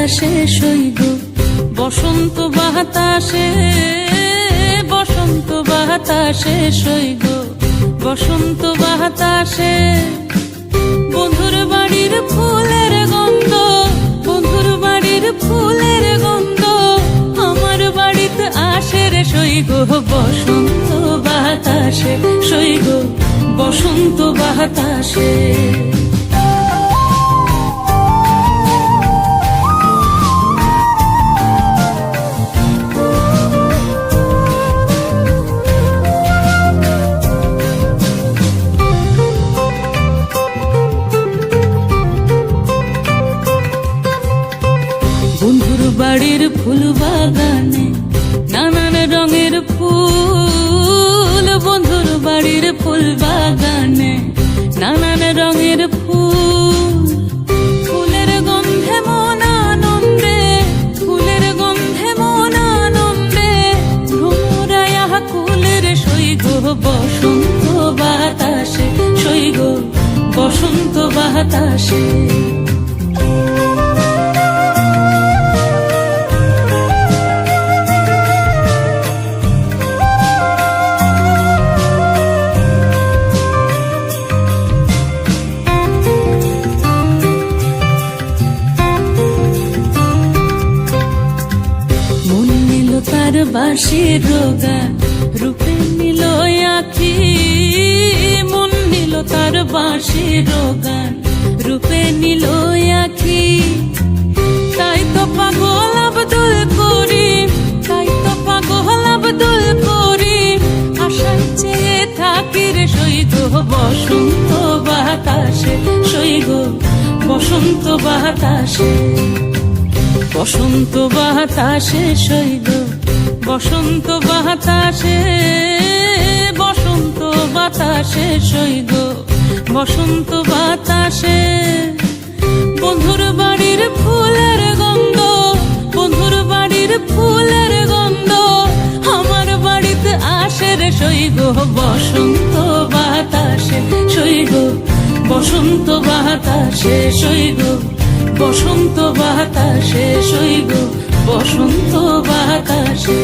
বাতাসে সইব বসন্ত বাতাসে, বসন্ত বাতাসে সইব বসন্ত বাতাসে। বন্ধুর বাড়ির ফুলের গন্ধ, বন্ধুর বাড়ির ফুলের গন্ধ আমার বাড়িতে আসে রে সইব বসন্ত বাতাসে, সইব বসন্ত বাতাসে। বন্ধুর বাড়ির ফুল বাগানে নানান রঙের ফুল, বন্ধুর বাড়ির ফুল বাগানে নানান রঙের ফুল। ফুলের গন্ধে মন আনন্দে, ফুলের গন্ধে মন আনন্দে ভ্রমরায়া কুলের সইগ বসন্ত বাতাসে, সইগ বসন্ত বাতাসে। তার বাঁশির গান রূপে নিল আখি, মন নিল তার বাঁশির গান রূপে নিল আখি। তাই তো পাগল আব্দুল করিম, তাই তো পাগল আব্দুল করিম আশায় চেয়ে থাকি রে সইগ বসন্ত বাতাসে, সইগ বসন্ত বাতাসে। বসন্ত বাতাসে সইগ বসন্ত বাতাসে, বসন্ত বাতাসে সইগ বসন্ত বাতাসে। বন্ধুর বাড়ির ফুলের গন্ধ, বন্ধুর বাড়ির ফুলের গন্ধ আমার বাড়িতে আসে রে সইগ বসন্ত বাতাসে, সইগ বসন্ত বাতাসে, সইগ বসন্ত বাতাসে, সইগ বসন্ত বাতাসে।